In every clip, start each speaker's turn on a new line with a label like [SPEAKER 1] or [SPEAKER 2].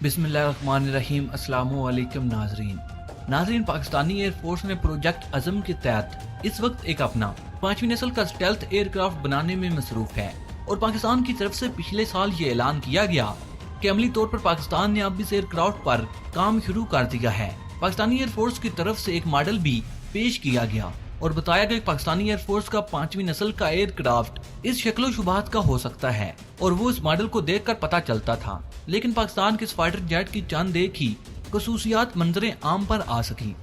[SPEAKER 1] बिस्मिल्लाहिर्रहमानिर्रहीम। अस्सलामु अलैकुम नाजरीन, पाकिस्तानी एयर फोर्स ने प्रोजेक्ट अज़म के तहत इस वक्त एक अपना 5वीं नस्ल का स्टेल्थ एयरक्राफ्ट बनाने में मसरूफ है और पाकिस्तान की तरफ से पिछले साल ये ऐलान किया गया कि अमली तौर पर पाकिस्तान ने अब इस एयरक्राफ्ट पर काम शुरू कर दिया है। पाकिस्तानी एयरफोर्स की तरफ से एक मॉडल भी पेश किया गया और बताया गया कि पाकिस्तानी एयरफोर्स का 5वीं नस्ल का एयरक्राफ्ट इस शक्लो शुबात का हो सकता है और वो इस मॉडल को देखकर पता चलता था। लेकिन पाकिस्तान के इस फाइटर जेट की चंद एक ही खसूसियात मंजरे आम पर आ सकी,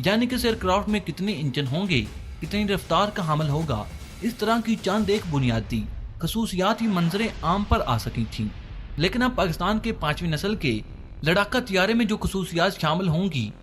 [SPEAKER 1] यानी कि इस एयरक्राफ्ट में कितने इंजन होंगे, कितनी रफ्तार का हमल होगा, इस तरह की चंद एक बुनियादी खसूसियात ही मंजरे आम पर आ सकी थी। लेकिन अब पाकिस्तान के 5वीं नस्ल के लड़ाका तियारे में जो खसूसियात शामिल होंगी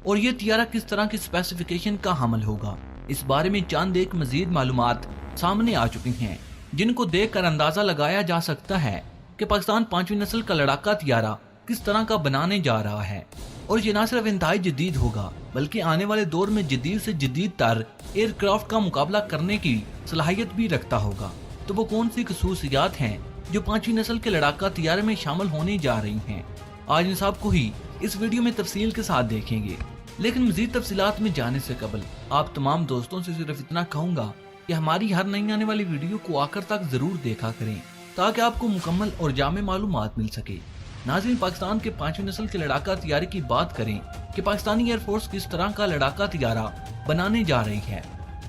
[SPEAKER 1] और ये तियारा किस तरह की स्पेसिफिकेशन का हमल होगा, इस बारे में चंद एक मजीद मालूमात सामने आ चुकी हैं, जिनको देख कर अंदाजा लगाया जा सकता है कि पाकिस्तान 5वीं नस्ल का लड़ाका तियारा किस तरह का बनाने जा रहा है। और ये न सिर्फ इंतहाई जदीद होगा बल्कि आने वाले दौर में जदीद से जदीद तर एयरक्राफ्ट का मुकाबला करने की सलाहियत भी रखता होगा। तो वो कौन सी खसूसियात हैं जो 5वीं नस्ल के लड़ाका तियारे में शामिल होने जा रही हैं, आज इन सब को ही इस वीडियो में तफसील के साथ देखेंगे। लेकिन मजीद तफसीलात में जाने से कबल आप तमाम दोस्तों से सिर्फ इतना कहूंगा कि हमारी हर नई आने वाली वीडियो को आखिर तक जरूर देखा करें ताकि आपको मुकम्मल और जामे मालूमात मिल सके। नाज़रीन, पाकिस्तान के 5वीं नस्ल के लड़ाका तियारे की बात करें कि पाकिस्तानी एयरफोर्स किस तरह का लड़ाका तियारा बनाने जा रही है।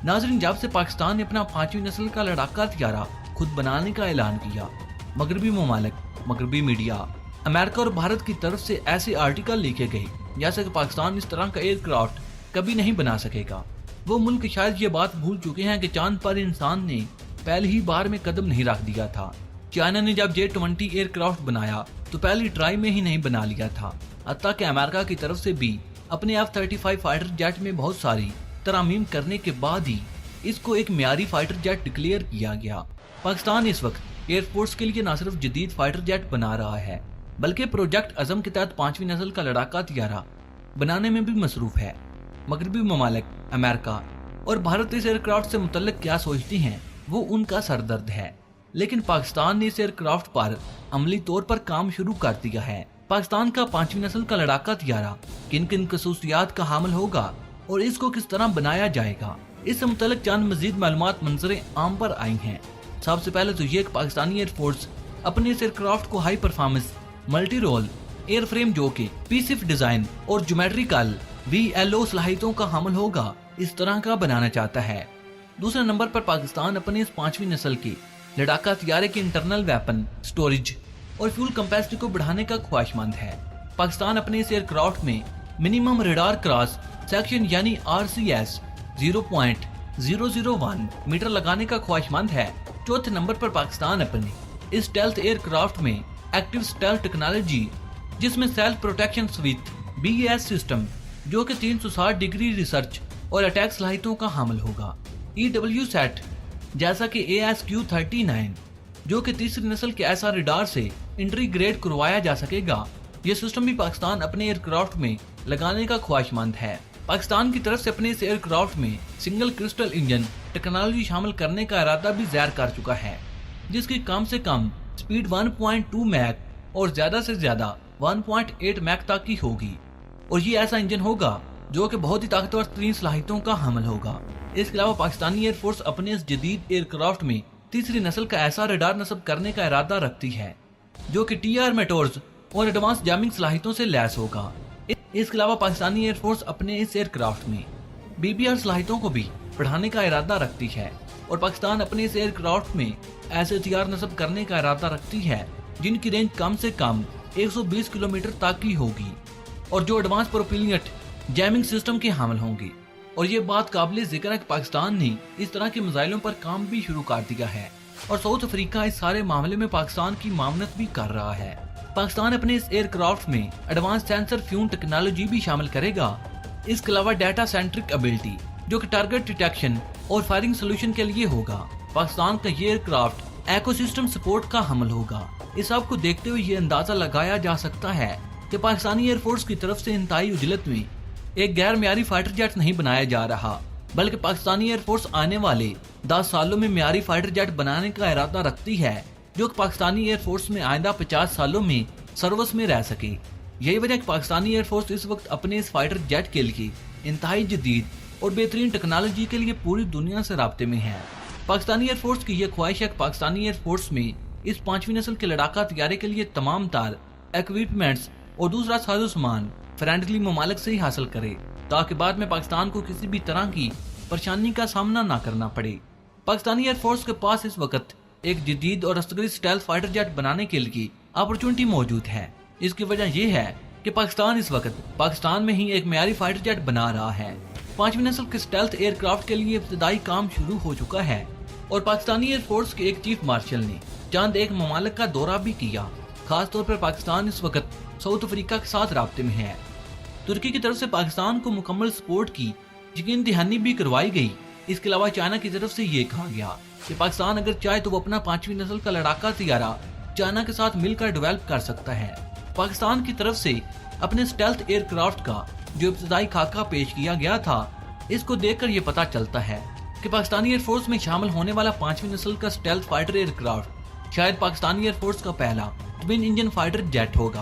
[SPEAKER 1] नाज़रीन, जब से पाकिस्तान ने अपना 5वीं नस्ल का लड़ाका तियारा खुद बनाने का ऐलान किया, मगरबी ममालिक, मगरबी मीडिया, अमेरिका और भारत की तरफ से ऐसे आर्टिकल लिखे गए जैसे कि पाकिस्तान इस तरह का एयरक्राफ्ट कभी नहीं बना सकेगा। वो मुल्क शायद ये बात भूल चुके हैं कि चांद पर इंसान ने पहली ही बार में कदम नहीं रख दिया था। चाइना ने जब J-20 एयरक्राफ्ट बनाया तो पहली ट्राई में ही नहीं बना लिया था। हत्ता कि अमेरिका की तरफ से भी अपने F-35 फाइटर जेट में बहुत सारी तरामीम करने के बाद ही इसको एक मियारी फाइटर जेट डिक्लेयर किया गया। पाकिस्तान इस वक्त एयरफोर्स के लिए न सिर्फ जदीद फाइटर जेट बना रहा है बल्कि प्रोजेक्ट अज़म के तहत 5वीं नस्ल का लड़ाका तियारा बनाने में भी मसरूफ है। मगरबी ममालिक, अमेरिका और भारत इस एयरक्राफ्ट से मुतल्लिक क्या सोचती हैं वो उनका सरदर्द है। लेकिन पाकिस्तान ने इस एयरक्राफ्ट पर अमली तौर पर काम शुरू कर दिया है। पाकिस्तान का 5वीं नस्ल का लड़ाका तियारा किन किन खसूसियात का हामिल होगा और इसको किस तरह बनाया जाएगा, इससे मुतल्लिक चंद मजीद मालूमात मंजरे आम पर आई हैं। सबसे पहले तो ये पाकिस्तानी एयरफोर्स अपने इस एयरक्राफ्ट को high performance multi role airframe जो कि पीसिफ डिजाइन और ज्योमेट्रिकल VLO सलाहियतों का हामिल होगा, इस तरह का बनाना चाहता है। दूसरे नंबर पर पाकिस्तान अपने इस 5वीं नस्ल के लड़ाका तियारे के इंटरनल वेपन स्टोरेज और फ्यूल कैपेसिटी को बढ़ाने का ख्वाहिशमंद है। पाकिस्तान अपने इस एयरक्राफ्ट में मिनिमम रडार क्रॉस सेक्शन यानी RCS 0.001 मीटर लगाने का ख्वाहिशमंद है। चौथे नंबर पर पाकिस्तान अपने इस स्टेल्थ एयरक्राफ्ट में एक्टिव स्टेल्थ टेक्नोलॉजी जिसमें सेल्फ प्रोटेक्शन स्विथ BAS सिस्टम जो कि 360 डिग्री रिसर्च और अटैक सलाहियतों का हामिल होगा। EWSAT जैसा कि ASQ-39 जो कि तीसरी नस्ल के ऐसा रडार से इंटीग्रेट करवाया जा सकेगा, ये सिस्टम भी पाकिस्तान अपने एयरक्राफ्ट में लगाने का ख्वाहिशमंद है। पाकिस्तान की तरफ से अपने इस एयरक्राफ्ट में सिंगल क्रिस्टल इंजन टेक्नोलॉजी शामिल करने का इरादा भी जाहिर कर चुका है, जिसकी कम से कम स्पीड 1.2 मैक और ज्यादा से ज्यादा 1.8 मैक तक की होगी। और ये ऐसा इंजन होगा जो कि बहुत ही ताकतवर तरीन सलाहियतों का हमल होगा। इसके अलावा पाकिस्तानी एयरफोर्स अपने इस जदीद एयरक्राफ्ट में तीसरी नस्ल का ऐसा रडार नस्ब करने का इरादा रखती है जो कि TR मेटोर्स और एडवांस जैमिंग सलाहियतों से लैस होगा। इसके अलावा पाकिस्तानी एयरफोर्स अपने इस एयरक्राफ्ट में BBR सलाहियतों को भी बढ़ाने का इरादा रखती है और पाकिस्तान अपने इस एयरक्राफ्ट में ऐसे हथियार नस्ब करने का इरादा रखती है जिनकी रेंज कम से कम 120 किलोमीटर तक की होगी और जो एडवांस प्रोपिलियट जैमिंग सिस्टम के हामिल होंगे। और ये बात काबिल जिक्र है कि पाकिस्तान ने इस तरह के मिसाइलों पर काम भी शुरू कर दिया है और साउथ अफ्रीका इस सारे मामले में पाकिस्तान की मामनत भी कर रहा है। पाकिस्तान अपने इस एयरक्राफ्ट में एडवांस सेंसर फ्यून टेक्नोलॉजी भी शामिल करेगा। इसके अलावा डाटा सेंट्रिक एबिलिटी जो कि टारगेट डिटेक्शन और फायरिंग सोल्यूशन के लिए होगा। पाकिस्तान का ये एयरक्राफ्ट इकोसिस्टम सपोर्ट का हमल होगा। इस सब को देखते हुए ये अंदाजा लगाया जा सकता है कि पाकिस्तानी एयरफोर्स की तरफ से इंतहाई उजलत में एक गैर मियारी फाइटर जेट नहीं बनाया जा रहा बल्कि पाकिस्तानी एयरफोर्स आने वाले 10 सालों में मियारी फाइटर जेट बनाने का इरादा रखती है जो पाकिस्तानी एयरफोर्स में आइंदा 50 सालों में सर्विस में रह सके। यही वजह कि पाकिस्तानी एयरफोर्स इस वक्त अपने इस फाइटर जेट के लिए इंतहाई जदीद और बेहतरीन टेक्नोलॉजी के लिए पूरी दुनिया से राब्ते में है। पाकिस्तानी एयरफोर्स की यह ख्वाहिश है कि पाकिस्तानी एयरफोर्स में इस 5वीं नस्ल के लड़ाका तैयारे के लिए तमाम तार इक्विपमेंट्स और दूसरा साजो सामान फ्रेंडली ममालिक से ही हासिल करे, ताकि बाद में पाकिस्तान को किसी भी तरह की परेशानी का सामना न करना पड़े। पाकिस्तानी एयरफोर्स के पास इस वक्त एक जदीद और असगरी स्टाइल फाइटर जेट बनाने के लिए अपॉर्चुनिटी मौजूद है। इसकी वजह यह है कि पाकिस्तान इस वक्त पाकिस्तान में ही एक मियारी फाइटर जेट बना रहा है। 5वीं नस्ल के स्टेल्थ एयरक्राफ्ट के लिए इब्तदाई काम शुरू हो चुका है और पाकिस्तानी एयरफोर्स के एक चीफ मार्शल ने चंद एक ममालिक का दौरा भी किया। खास तौर पर पाकिस्तान इस वक्त साउथ अफ्रीका के साथ राब्ते में है। तुर्की की तरफ से पाकिस्तान को मुकम्मल सपोर्ट की यकीन दहानी भी करवाई गई। इसके अलावा चाइना की तरफ से ये कहा गया कि पाकिस्तान अगर चाहे तो वो अपना 5वीं नस्ल का लड़ाका तैयारा चाइना के साथ मिलकर डेवलप कर सकता है। पाकिस्तान की तरफ से अपने स्टेल्थ एयरक्राफ्ट का जो इब्तदाई खाका पेश किया गया था, इसको देखकर ये पता चलता है कि पाकिस्तानी एयरफोर्स में शामिल होने वाला 5वीं नस्ल का स्टेल्थ फाइटर एयरक्राफ्ट शायद पाकिस्तानी एयरफोर्स का पहला ट्विन इंजन फाइटर जेट होगा।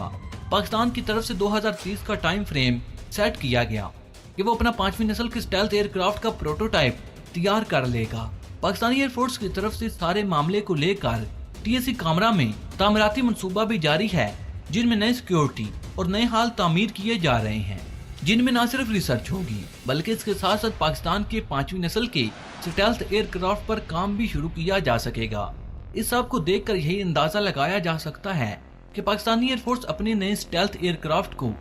[SPEAKER 1] पाकिस्तान की तरफ से 2030 का टाइम फ्रेम सेट किया गया कि वो अपना 5वीं नस्ल के स्टेल्थ एयरक्राफ्ट का प्रोटोटाइप तैयार कर लेगा। पाकिस्तानी एयरफोर्स की तरफ से सारे मामले को लेकर TSC कामरा में तामीराती मंसूबा भी जारी है, जिनमें नई सिक्योरिटी और नए हाल तामीर किए जा रहे हैं, जिनमें न सिर्फ रिसर्च होगी बल्कि इसके साथ साथ पाकिस्तान के 5वीं नस्ल के स्टेल्थ एयरक्राफ्ट पर काम भी शुरू किया जा सकेगा। इस सब को देखकर यही अंदाजा लगाया जा सकता है कि पाकिस्तानी एयरफोर्स अपने नए स्टेल्थ एयरक्राफ्ट को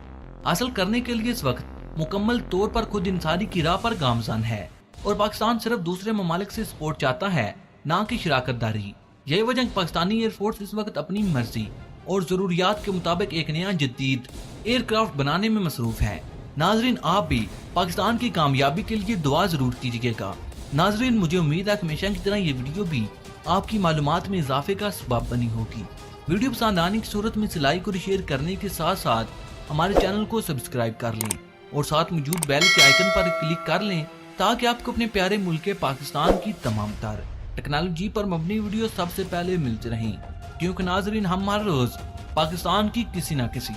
[SPEAKER 1] हासिल करने के लिए इस वक्त मुकम्मल तौर पर खुद इंसानी की राह पर गामजन है और पाकिस्तान सिर्फ दूसरे ममालिक से सपोर्ट चाहता है, ना कि शराकतदारी। यही वजह पाकिस्तानी एयरफोर्स इस वक्त अपनी मर्जी और जरूरियात के मुताबिक एक नया जदीद एयरक्राफ्ट बनाने में मसरूफ है। नाजरीन, आप भी पाकिस्तान की कामयाबी के लिए दुआ जरूर कीजिएगा। नाजरीन, मुझे उम्मीद है कि हमेशा की तरह ये वीडियो भी आपकी मालूमात में इजाफे का सबब बनी होगी। वीडियो पसंद आने की सूरत में लाइक और शेयर करने के साथ साथ हमारे चैनल को सब्सक्राइब कर लें और साथ मौजूद बेल के आइकन पर क्लिक कर लें, ताकि आपको अपने प्यारे मुल्क पाकिस्तान की तमाम तर टेक्नोलॉजी पर मबनी वीडियो सबसे पहले मिलते रहें। क्योंकि नाजरीन, हम हर रोज पाकिस्तान की किसी न किसी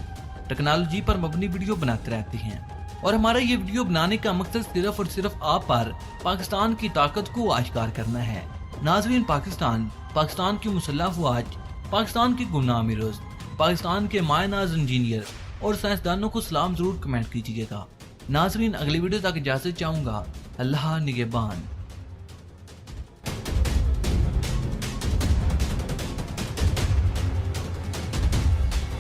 [SPEAKER 1] टेक्नोलॉजी पर मबनी वीडियो बनाते रहते हैं और हमारा ये वीडियो बनाने का मकसद सिर्फ और सिर्फ आप पर पाकिस्तान की ताकत को आश्कार करना है। नाजरीन, पाकिस्तान की मुसल्लह अफवाज, पाकिस्तान के गुमनाम हीरोज, पाकिस्तान के मायनाज इंजीनियर और साइंसदानों को सलाम जरूर कमेंट कीजिएगा। नाजरीन, अगली वीडियो तक इजाजत चाहूंगा। अल्लाह निगहबान।